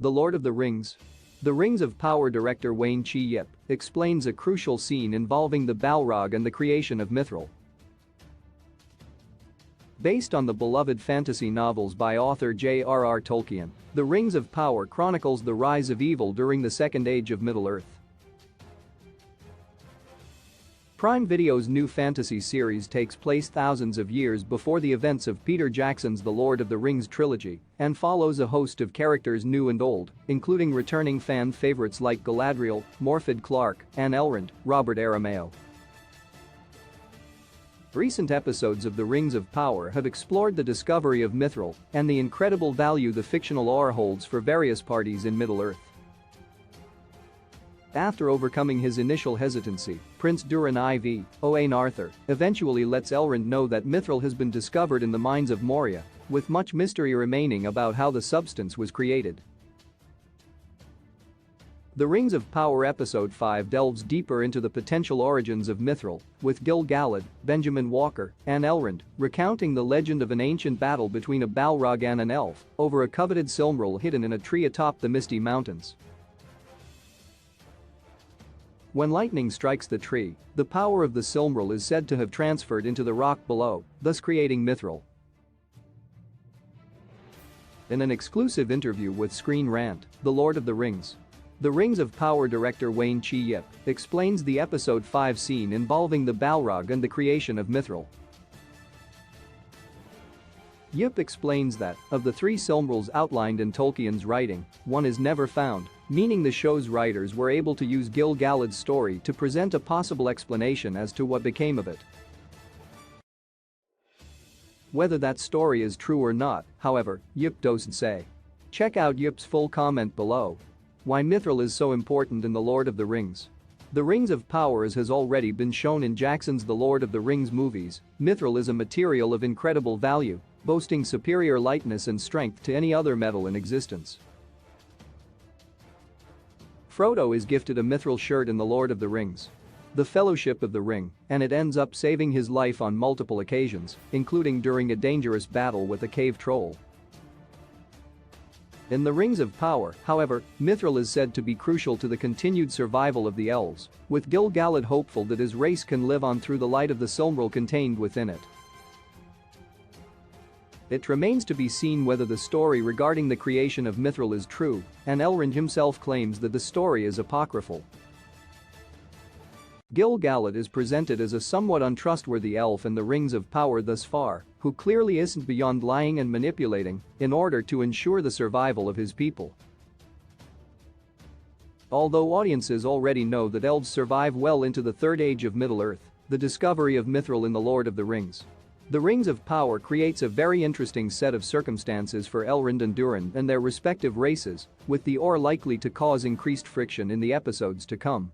The Lord of the Rings. The Rings of Power director Wayne Chi Yip explains a crucial scene involving the Balrog and the creation of Mithril. Based on the beloved fantasy novels by author J.R.R. Tolkien, The Rings of Power chronicles the rise of evil during the Second Age of Middle-earth. Prime Video's new fantasy series takes place thousands of years before the events of Peter Jackson's The Lord of the Rings trilogy and follows a host of characters new and old, including returning fan favorites like Galadriel, Morfydd Clark, and Elrond, Robert Aramayo. Recent episodes of The Rings of Power have explored the discovery of Mithril and the incredible value the fictional ore holds for various parties in Middle-earth. After overcoming his initial hesitancy, Prince Durin IV, Owain Arthur, eventually lets Elrond know that Mithril has been discovered in the mines of Moria, with much mystery remaining about how the substance was created. The Rings of Power Episode 5 delves deeper into the potential origins of Mithril, with Gil-galad, Benjamin Walker, and Elrond recounting the legend of an ancient battle between a Balrog and an elf over a coveted silmaril hidden in a tree atop the Misty Mountains. When lightning strikes the tree, the power of the silmaril is said to have transferred into the rock below, thus creating Mithril. In an exclusive interview with Screen Rant, The Lord of the Rings. The Rings of Power director Wayne Chi Yip explains the Episode 5 scene involving the Balrog and the creation of Mithril. Yip explains that, of the three silmarils outlined in Tolkien's writing, one is never found, meaning the show's writers were able to use Gil-galad's story to present a possible explanation as to what became of it. Whether that story is true or not, however, Yip doesn't say. Check out Yip's full comment below. Why Mithril is so important in The Lord of the Rings. The Rings of Power, as has already been shown in Jackson's The Lord of the Rings movies, Mithril is a material of incredible value, boasting superior lightness and strength to any other metal in existence. Frodo is gifted a Mithril shirt in The Lord of the Rings. The Fellowship of the Ring, and it ends up saving his life on multiple occasions, including during a dangerous battle with a cave troll. In The Rings of Power, however, Mithril is said to be crucial to the continued survival of the elves, with Gil-galad hopeful that his race can live on through the light of the silmaril contained within it. It remains to be seen whether the story regarding the creation of Mithril is true, and Elrond himself claims that the story is apocryphal. Gil-galad is presented as a somewhat untrustworthy elf in The Rings of Power thus far, who clearly isn't beyond lying and manipulating in order to ensure the survival of his people. Although audiences already know that elves survive well into the Third Age of Middle-earth, the discovery of Mithril in The Lord of the Rings. The Rings of Power creates a very interesting set of circumstances for Elrond and Durin and their respective races, with the ore likely to cause increased friction in the episodes to come.